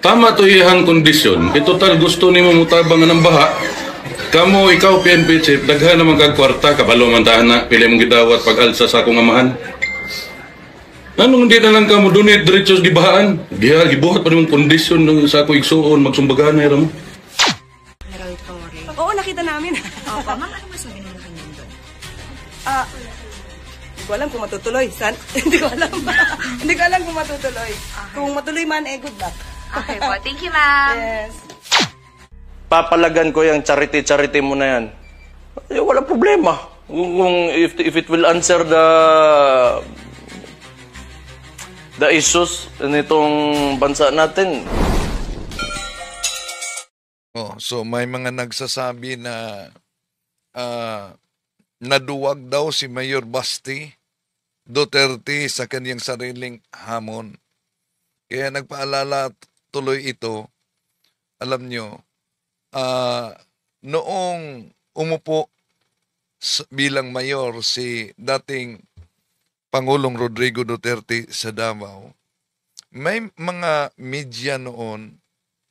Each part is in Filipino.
Tama to iyang kondisyon. Kay total gusto nimo mutabang ng baha. Kamo ikaw PNP chief daghan naman kag kwarta kabalo man ta na pili mong gidawat pag-alsa sa akong amahan. Anong hindi na lang kamo donate diretso sa gibahaan? Gibuhat pa nimong kondisyon ng sa ako igsuon magsumbagan na mo. General Torre. Oo, nakita namin. Opo, ma'am, ano masabi niyo na kanya doon? Hindi ko alam kung matutuloy. Hindi ko alam. Hindi ko alam kung matutuloy. Kung matuloy man, good luck. Okay po, thank you, ma'am. Yes. Papalagan ko yung charity mo na yan. Wala problema. Kung if it will answer the issues nitong bansa natin. So may mga nagsasabi na naduwag daw si Mayor Basti Duterte sa kanyang sariling hamon. Kaya nagpaalala tuloy ito, alam nyo, noong umupo bilang mayor si dating Pangulong Rodrigo Duterte sa Davao, may mga media noon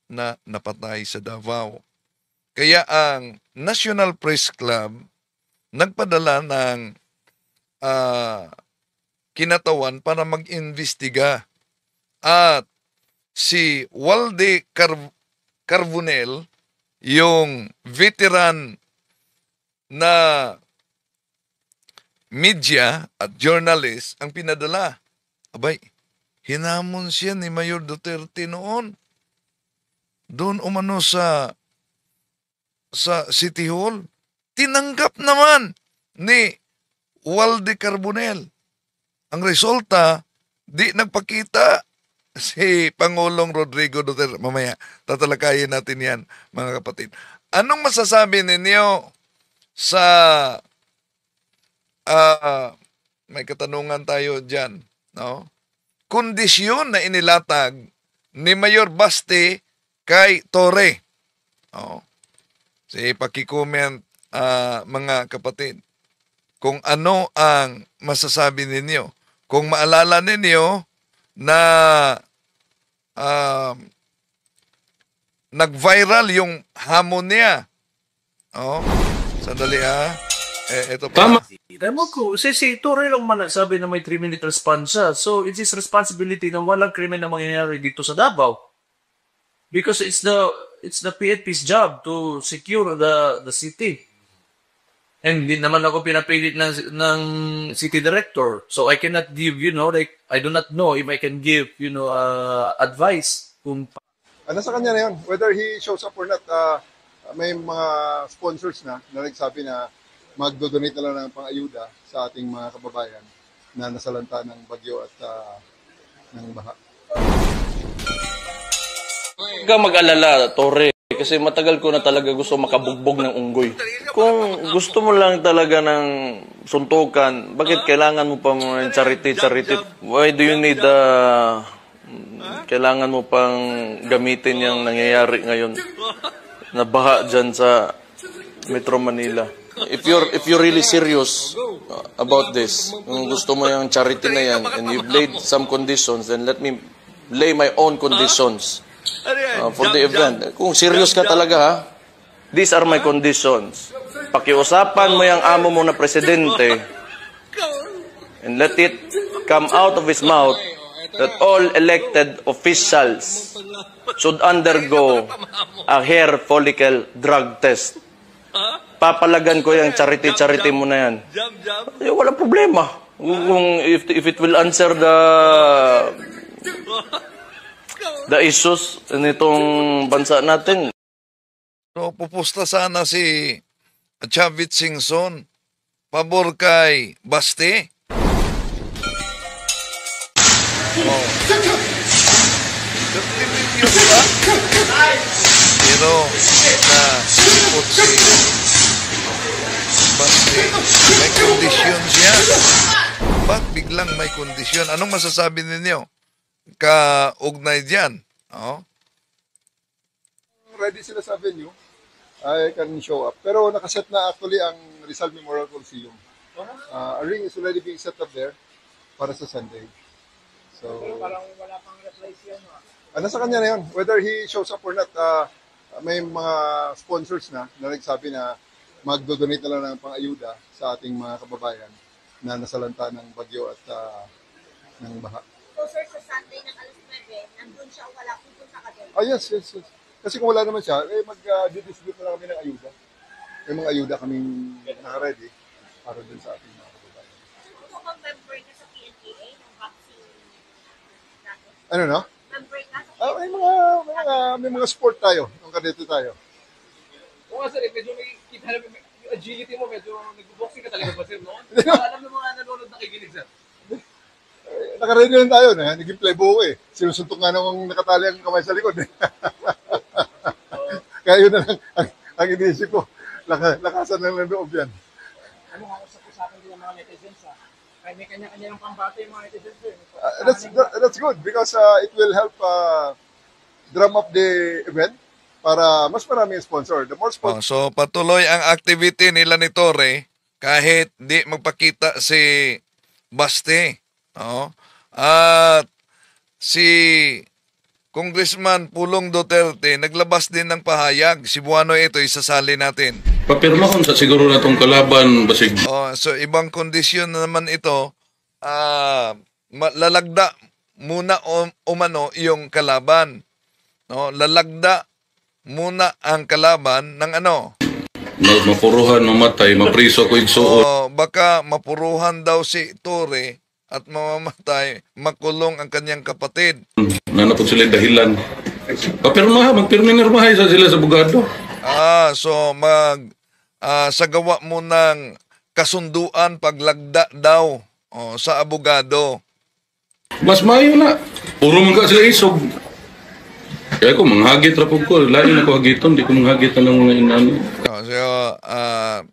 na napatay sa Davao. Kaya ang National Press Club nagpadala ng kinatawan para mag-imbestiga. At si Walde Carbonell, yung veteran na media at journalist, ang pinadala. Abay, hinamon siya ni Mayor Duterte noon. Doon umano sa City Hall. Tinanggap naman ni Walde Carbonell. Ang resulta, di nagpakita si Pangulong Rodrigo Duterte. Mamaya, tatalakayin natin yan, mga kapatid. Anong masasabi ninyo sa may katanungan tayo dyan, no? Kondisyon na inilatag ni Mayor Basti kay Torre. Oh. Sige, paki-comment mga kapatid kung ano ang masasabi ninyo. Kung maalala ninyo na nag-viral yung hamon niya. Oh, sandali ito pa. Tama. Tama ko. Si Torre lang man nagsabi na may 3-minute response siya. So, it's his responsibility na walang krimen na mangyayari dito sa Davao. Because it's the PNP's job to secure the city. And hindi naman ako pinapilit ng city director. So, I cannot give, I do not know if I can give, advice kung Nasa kanya na yun. Whether he shows up or not, may mga sponsors na nagsabi na magdo-donate na lang ng pang-ayuda sa ating mga kababayan na nasalanta ng bagyo at ng baha. Huwag ka mag-alala, Torre, kasi matagal ko na talaga gusto makabugbog ng unggoy. Kung gusto mo lang talaga ng suntukan, bakit kailangan mo pa mga charity? Why do you need kailangan mo pang gamitin yung nangyayari ngayon na baha dyan sa Metro Manila? If you're really serious about this, kung gusto mo yung charity na yan, and you've laid some conditions, then let me lay my own conditions for the event. Kung serious ka talaga, ha, these are my conditions. Pakiusapan mo yung amo mo na presidente, and let it come out of his mouth that all elected officials should undergo a hair follicle drug test. Papalagan ko yung charity mo na yan. Wala problema. Kung if it will answer the issues nitong bansa natin. So, pupusta sana si Chavit Singson pabor kay Basti. Oh. 30 million ba? Pero na sipot si Basti. May kondisyon siya. Ba't biglang may kondisyon? Anong masasabi ninyo? Kaugnay dyan. Oh. Ready sila sa venue, I can show up. Pero nakaset na actually ang Rizal Memorial Coliseum. A ring is already being set up there para sa Sunday. So, nasa kanya na yun. Whether he shows up or not, may mga sponsors na nagsabi na magdo-donate na lang ng pang-ayuda sa ating mga kababayan na nasalanta ng bagyo at ng baha. So sir, sa Sunday ng alas 9, nandun siya o wala, pupunta ka doon? Yes. Kasi kung wala naman siya, mag-distribute na lang kami ng ayuda. May mga ayuda kaming naka-ready para dun sa ating mga kababayan. So kung member ka sa PNPA ng vaccine natin? Ano no? Member ka sa May mga sport tayo, nung kadete tayo. Oo nga sir, medyo yung agility mo, medyo nag-boxing ka talaga ba sir noon? Alam ng mga nanonood nakikinig sir. Naka-ready lang tayo na, naging playboy eh. Sinusuntok nga nung nakatali ang kamay sa likod eh. Kaya yun na lang ang inisip ko. Lakasan lang ng loob yan. Ano nga usap-usapan din ng mga netizens ha? Kaya may kanya-kanya ng pambate yung mga netizens sir. That's good because it will help drum up the event para mas maraming sponsor. The more sponsor. So patuloy ang activity nila ni Torre kahit di magpakita si Baste. At si Congressman Pulong Duterte naglabas din ng pahayag. Si Buano ito isasali natin. Papirma kung sa siguro na itong kalaban, basig. So ibang kondisyon naman ito, lalagda muna umano yung kalaban. Lalagda muna ang kalaban ng ano? Mapuruhan, mamatay, mapriso ko igsuot. Baka mapuruhan daw si Torre at mamamatay, makulong ang kanyang kapatid. Nanapot sila dahilan. Magpirminirmahay sa sila sa bugado. So sagawa mo ng kasunduan paglagda daw sa abogado. Mas mayo na. Puro man ka sila isog. Kaya ko, manghagit rapog ko. Lain ako hagiton, di ko manghagitan ng mga inano.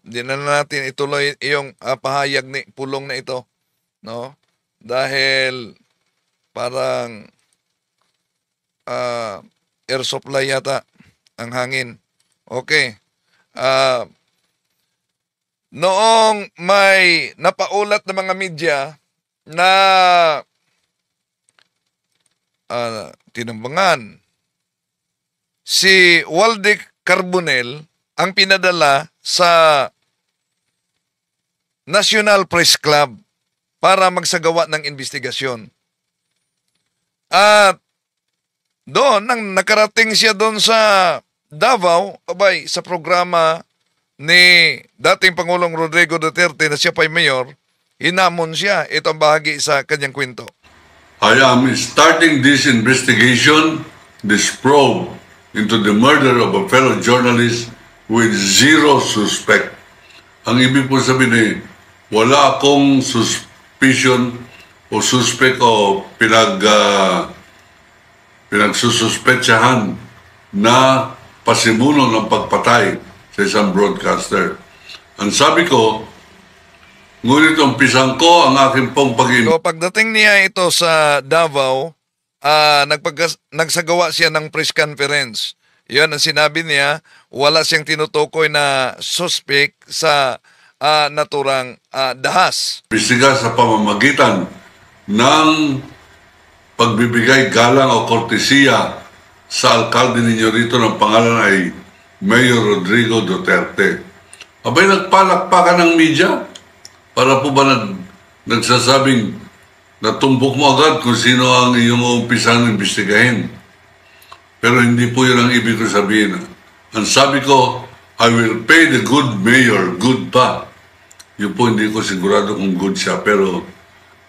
Di na natin ituloy yung pahayag ni Pulong na ito. No? Dahil parang air supply yata ang hangin. Okay. Noong may napaulat na mga media na tinambangan si Walde Carbonell ang pinadala sa National Press Club para magsagawa ng investigasyon. At doon, nang nakarating siya doon sa Davao, sa programa ni dating Pangulong Rodrigo Duterte na siya pa'y mayor, hinamon siya. Ito ang bahagi sa kanyang kwento. I am starting this investigation, this probe into the murder of a fellow journalist with zero suspect. Ang ibig po sabihin ay wala akong suspicion o suspect o pinagsususpetsahan na pasimuno ng pagpatay sa isang broadcaster. Ang sabi ko, ngunit umpisan ko ang aking pong So pagdating niya ito sa Davao, nagsagawa siya ng press conference. Yun ang sinabi niya, wala siyang tinutukoy na suspect sa naturang dahas. Bisiga sa pamamagitan ng pagbibigay galang o kortesiya sa alkalde ninyo rito ng pangalan ay Mayor Rodrigo Duterte. Abay, nagpalakpakan ng media para po ba nagsasabing natumbok mo agad kung sino ang iyong umpisang imbestigahin. Pero hindi po yun ang ibig ko sabihin. Ang sabi ko, I will pay the good mayor, good pa. Yun po hindi ko sigurado kung good siya, pero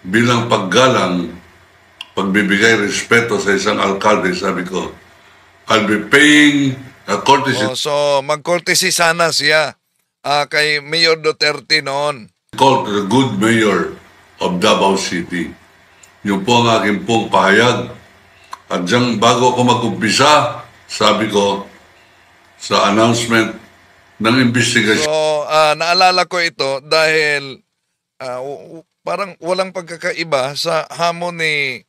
bilang paggalang, pagbibigay respeto sa isang alkalde, sabi ko, I'll be paying a courtesy. So mag-courtesy sana siya kay Mayor Duterte noon. Called the good mayor of Davao City. Yun po ang aking pong pahayag. At dyan, bago ako mag-umpisa, sabi ko sa announcement ng investigasyon. So, naalala ko ito dahil parang walang pagkakaiba sa hamon ni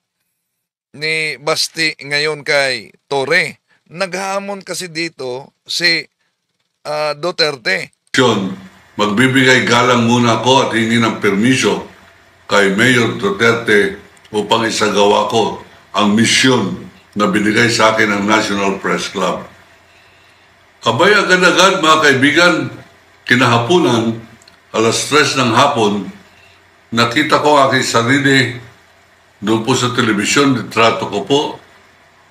Basti ngayon kay Torre. Naghamon kasi dito si Duterte. Magbibigay galang muna ako at hingi ng permiso kay Mayor Duterte upang isagawa ko ang misyon na binigay sa akin ng National Press Club. Abay, agad-agad mga kaibigan, kinahapunan, alas 3 ng hapon, nakita ko aking sarili doon po sa telebisyon, litrato ko po,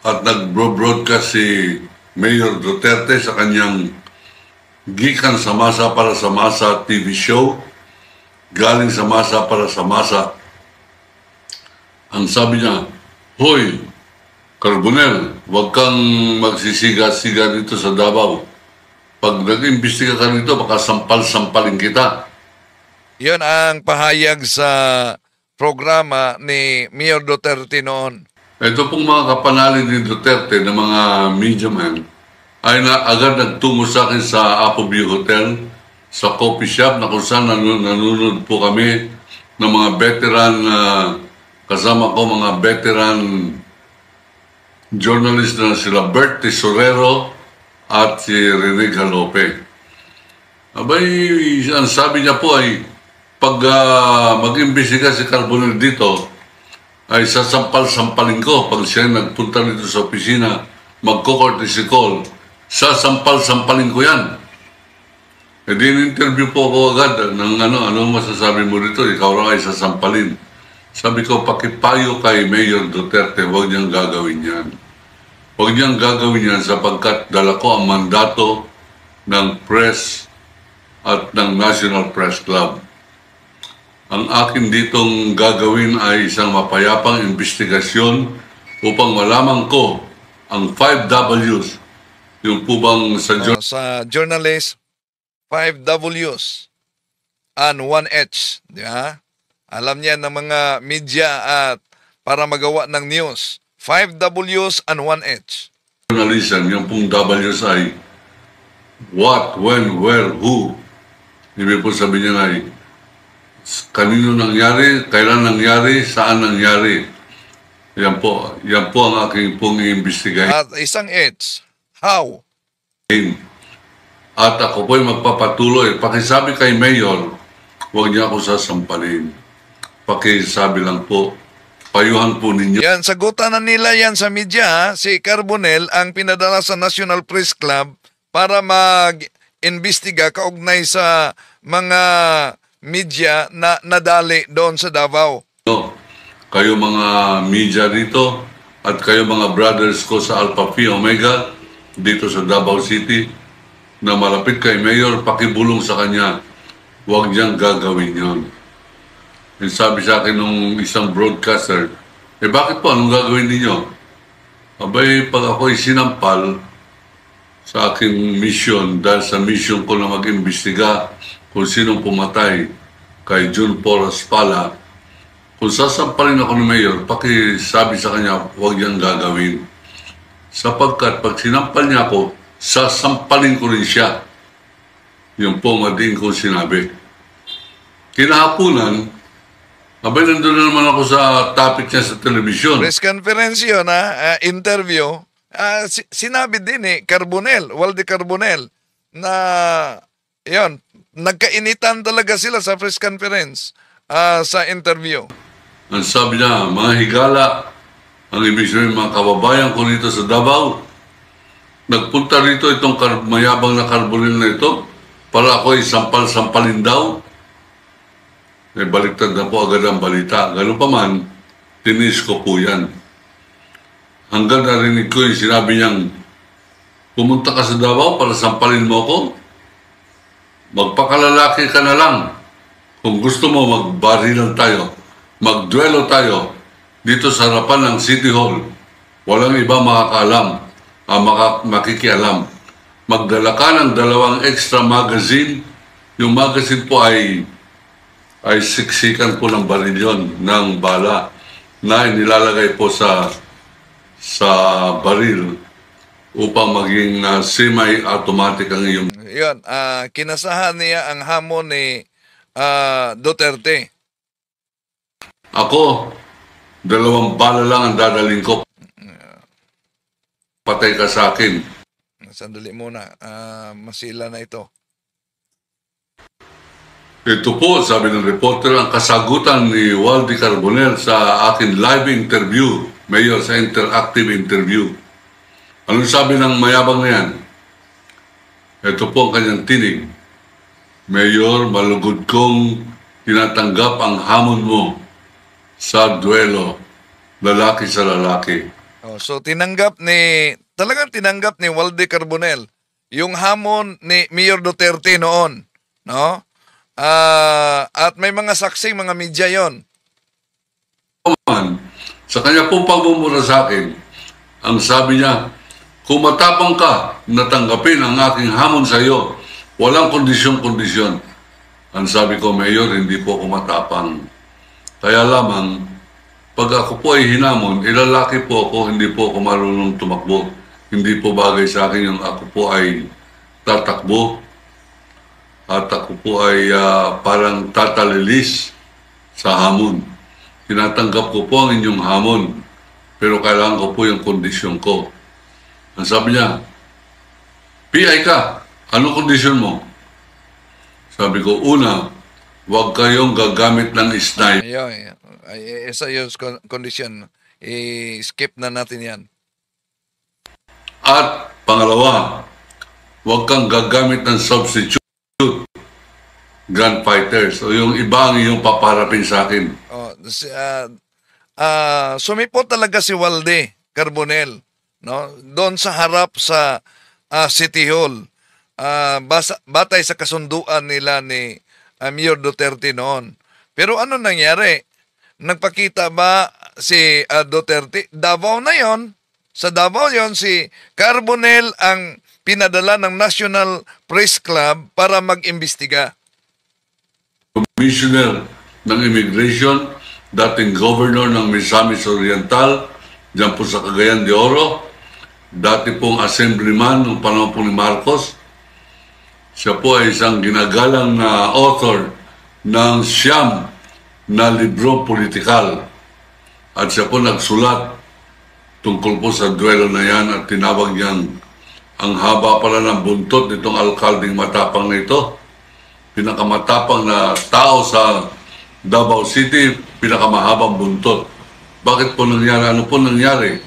at nag-broadcast si Mayor Duterte sa kanyang Gikan sa Masa para sa Masa TV show, galing sa Masa para sa Masa. Ang sabi niya, "Hoy, Carbonell, huwag kang magsisiga-siga dito sa Davao. Pag nag-imbestiga ka dito, baka sampal-sampalin kita." Yan ang pahayag sa programa ni Mayor Duterte noon. Ito pong mga kapanalin ni Duterte na mga media man ay agad nagtungo sa akin sa Apo View Hotel, sa coffee shop na kung saan nanonood po kami ng mga veteran, kasama ko mga veteran journalist na sila Bert Tesorero at si Rene Galope. Abay, ang sabi niya po ay pag mag-imbestiga si Carbonell dito, ay sasampal-sampalin ko. Pag siya nagpunta dito sa opisina, magko-courtesy call, sasampal-sampalin ko yan. E di in-interview po ako agad ng ano masasabi mo dito, ikaw lang ay sasampalin. Sabi ko, pakipayo kay Mayor Duterte, huwag niyang gagawin yan. Huwag niyang gagawin yan sapagkat dala ko ang mandato ng press at ng National Press Club. Ang akin ditong gagawin ay isang mapayapang investigasyon upang malaman ko ang 5 W's. Yung po bang sa journalist, 5 W's and 1 H. Di ba? Alam niya ng mga media at para magawa ng news. 5 W's and 1 H. Journalism, yung pong W's ay what, when, where, who. Ibig po sabihin niya ay kanino nangyari, kailan nangyari, saan nangyari. Yan po ang aking pong iimbestigahin. At isang H, how. At ako po'y magpapatuloy. Pakisabi kay Mayor, huwag niya ako sasampalin. Pakisabi lang po, payuhan po ninyo. Yan, sagutan na nila yan sa media. Ha? Si Carbonell ang pinadala sa National Press Club para mag-imbestiga kaugnay sa mga media na nadali doon sa Davao. Kayo mga media dito at kayo mga brothers ko sa Alpha Phi Omega dito sa Davao City na malapit kay Mayor, pakibulong sa kanya. Huwag niyang gagawin yun. And sabi sa akin nung isang broadcaster, bakit po? Anong gagawin ninyo? Abay, pag ako'y sinampal sa aking mission, dahil sa mission ko na mag-imbestiga kung sinong pumatay kay June Porras Pala, kung sasampalin ako ng Mayor, pakisabi sa kanya, huwag niyang gagawin. Sapagkat pag sinampal niya ako, sasampalin ko rin siya. Yung po mading ko sinabi. Kinahapunan, abay nandun na naman ako sa topic niya sa telebisyon. Press conference yun, interview. Sinabi din Carbonell, Walde Carbonell, na yun, nagkainitan talaga sila sa press conference sa interview. Ang sabi niya, mga higala, ang ibig sabihin mga kababayan ko dito sa Davao, nagpunta rito itong mayabang na Carbonell na ito para ako sampal-sampalin daw. Baliktad na po agad ang balita. Ganun pa man, tinis ko po yan. Hanggang narinig ko yung sinabi niyang, pumunta ka sa Davao para sampalin mo ako? Magpakalalaki ka na lang. Kung gusto mo, magbarilan tayo. Magduelo tayo dito sa harapan ng City Hall. Walang iba makakaalam, makikialam. Magdala ka ng 2 extra magazine. Yung magazine po ay siksikan po ng barilyon ng bala na inilalagay po sa baril upang maging semi-automatic ang iyong... Yun, kinasahan niya ang hamon ni Duterte. Ako, 2 bala lang ang dadaling ko. Patay ka sa akin. Sandali muna, masila na ito. Ito po, sabi ng reporter, ang kasagutan ni Waldy Carbonell sa akin live interview, Mayor, sa interactive interview. Anong sabi ng mayabang na yan? Ito po ang kanyang tinig. Mayor, malugod kong tinatanggap ang hamon mo sa duelo, lalaki sa lalaki. So talagang tinanggap ni Waldy Carbonell yung hamon ni Mayor Duterte noon, no? At may mga saksing, mga media yon. Sa kanya pong pagmumura sa akin, ang sabi niya, kung matapang ka na tanggapin ang aking hamon sa iyo, walang kondisyon-kondisyon. Ang sabi ko, Mayor, hindi po ako matapang. Kaya lamang, pag ako po ay hinamon, ilalaki po ako, hindi po ako marunong tumakbo. Hindi po bagay sa akin yung ako po ay tatakbo. At ako po ay parang tatalilis sa hamon. Tinatanggap ko po ang inyong hamon, pero kailangan ko po yung kondisyon ko. Ang sabi niya, PI ka, anong kondisyon mo? Sabi ko, una, huwag kayong gagamit ng sniper. Isa yung kondisyon. I-skip na natin yan. At pangalawa, huwag kang gagamit ng substitute gunfighters o yung iba ang iyong paparapin sa akin. Sumipot talaga si Waldy Carbonell, no? Doon sa harap sa City Hall. Batay sa kasunduan nila ni Mayor Duterte noon. Pero ano nangyari? Nagpakita ba si Duterte? Davao na yon. Sa Davao yon, si Carbonell ang pinadala ng National Press Club para mag-imbestiga. Commissioner ng Immigration, dating Governor ng Misamis Oriental, dyan po sa Cagayan de Oro, dati pong Assemblyman ng panahon po ni Marcos. Siya po ay isang ginagalang na author ng siyam na libro politikal. At siya po nagsulat tungkol po sa duelo na yan at tinawag niyang ang haba pala ng buntot nitong alkalding matapang na ito. Pinakamatapang na tao sa Davao City, pinakamahabang buntot. Bakit po nangyari? Ano po nangyari?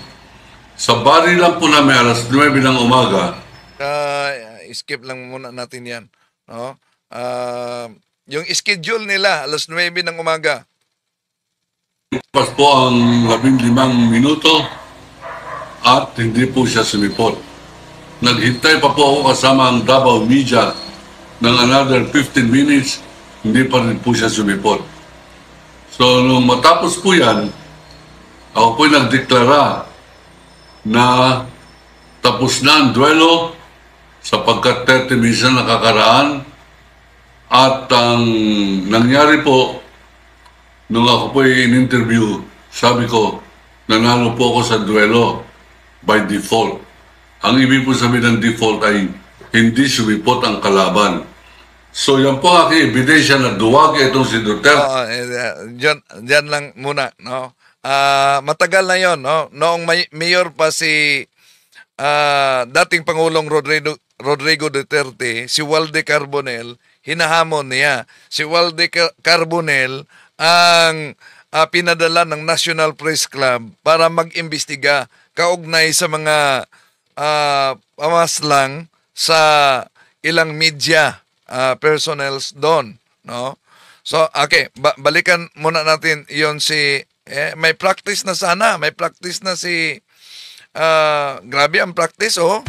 Sa bari lang po namin alas 9 ng umaga. Skip lang muna natin yan. No? Yung schedule nila, alas 9 ng umaga. Pas po ang 15 minuto at hindi po siya sumipot. Naghintay pa po ako kasama ang Davao Media ng another 15 minutes, hindi pa rin po siya sumipot. So, nung matapos po yan, ako po'y nagdeklara na tapos na ang duelo sapagkat 30 minutes na nakakaraan at ang nangyari po, nung ako po'y in-interview, sabi ko, nanalo po ako sa duelo by default. Ang ibig po sabihin ng default ay hindi sumipot ang kalaban. So yan po ang aking ebidensya na duwag itong si Duterte. Diyan lang muna, no? Matagal na 'yon, no? Noong mayor pa si dating Pangulong Rodrigo Duterte, si Waldy Carbonell, hinahamon niya. Si Waldy Carbonell ang pinadala ng National Press Club para mag-imbestiga kaugnay sa mga pamaslang sa ilang media personnels doon, no? So, okay, balikan muna natin yon si may practice na sana, may practice na si grabe ang practice, oh.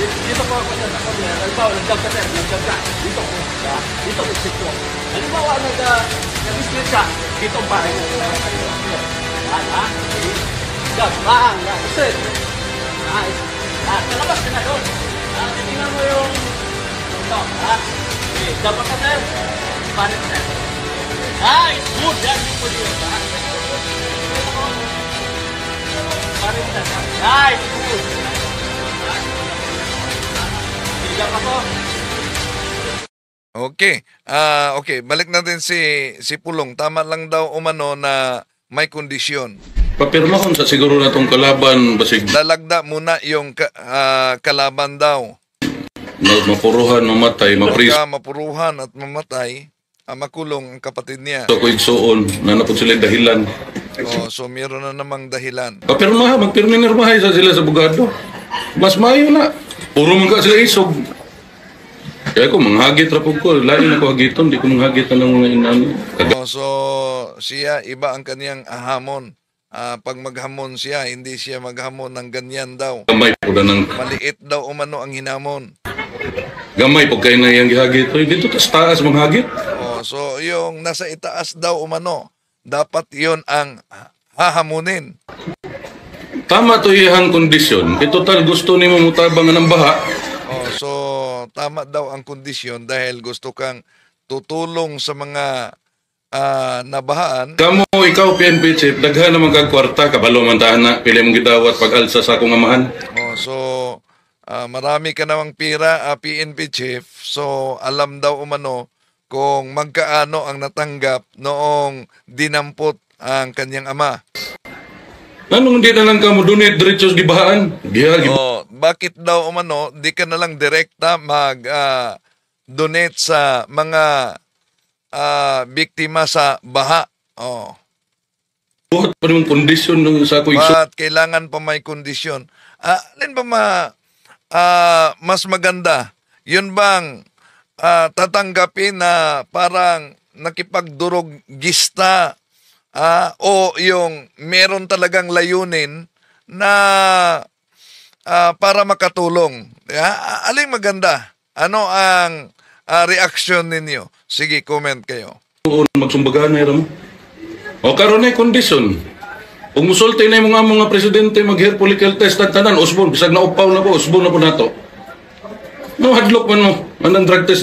Dito po ako sa sabi, halimbawa, nagdag ka sir, nagdag ka, dito ko sito. Halimbawa, nag-business ka, dito ang bahay mo. Ha? Dag, bang, sir. Nice. Kalabas ka na doon. Titingnan mo yung ito, ha? Okay, dapat ka sir. Paano sir? Nice, good, yan yung puli yun, ha? Paano sir? Nice, good. Okay. Okay, balik natin si Pulong. Tama lang daw umano na may kondisyon. Papirmahon sa siguro na itong kalaban, basig Lalagda muna yung kalaban daw. mapuruhan, mamatay, mapris. Pagka mapuruhan at mamatay, makulong ang kapatid niya. So, kung igsuon, nanapod sila yung dahilan. So meron na namang dahilan. Magpirminirmahay sa sila sa bugado. Mas mayo na. Puro man ka sila isog. Kaya ko, manghagit rapog ko. Lain ako hagiton, di ko manghagitan ng mga inano. So siya, iba ang kaniyang hamon. Pag maghamon siya, hindi siya maghamon ng ganyan daw. Gamay po na ng... Maliit daw umano ang hinamon. Gamay po kayo na yung gihagit. Dito taas manghagit. So yung nasa itaas daw umano, dapat yon ang hahamunin. Tama to iyang kondisyon. Total gusto ni mo mutabangan ng baha. So tama daw ang kondisyon dahil gusto kang tutulong sa mga nabahaan. Kamo, ikaw, PNP chief, daghan naman kag kwarta, kabalo man tahan na, pili mong gidawat pag-alsa sa akong amahan. So marami ka namang pira, PNP chief. So alam daw umano kung magkaano ang natanggap noong dinampot ang kanyang ama. Anong hindi na lang ka mo donate diretso sa gibahaan? Bakit daw umano, di ka na lang direkta mag-donate sa mga biktima sa baha? Buhat pa naman kondisyon ng sa ako igso. Ba't kailangan pa may kondisyon? Alin ba mas maganda? Yun bang tatanggapin na parang nakipagdurog gista o yung meron talagang layunin na para makatulong? Aling maganda? Ano ang reaksyon ninyo? Sige, comment kayo. Magsumbagaan na rin. O karon ay kondisyon. Kung musulti na yung mga presidente mag-hair follicle test at tanan, usbon, bisag na upaw na po, usbon na po nato. No, hadlok man mo. Anong drug test.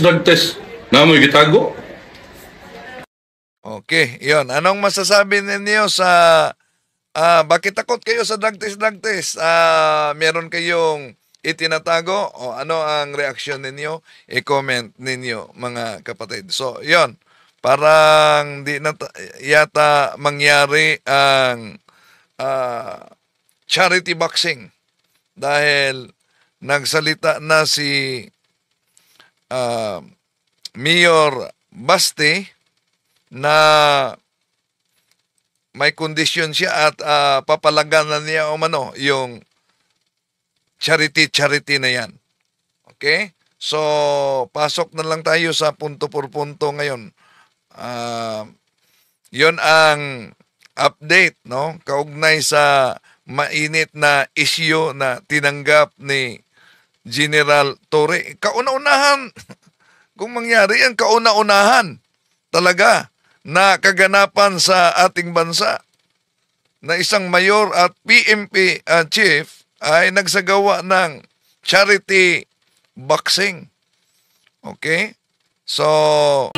Namoy gitago. Okay, yon. Anong masasabi ninyo sa bakit takot kayo sa drug test? Meron kayong itinatago o ano ang reaksyon ninyo? I-comment ninyo, mga kapatid. So, yon. Parang di na yata mangyari ang charity boxing dahil nagsalita na si Mayor Baste na may kondisyon siya at papalaganan niya umano yung charity na yan. Okay? So, pasok na lang tayo sa punto por punto ngayon. Yon ang update, no? Kaugnay sa mainit na issue na tinanggap ni General Torre. Kauna-unahan, kung mangyari yan, kauna-unahan talaga na kaganapan sa ating bansa na isang mayor at PNP chief ay nagsagawa ng charity boxing. Okay? So,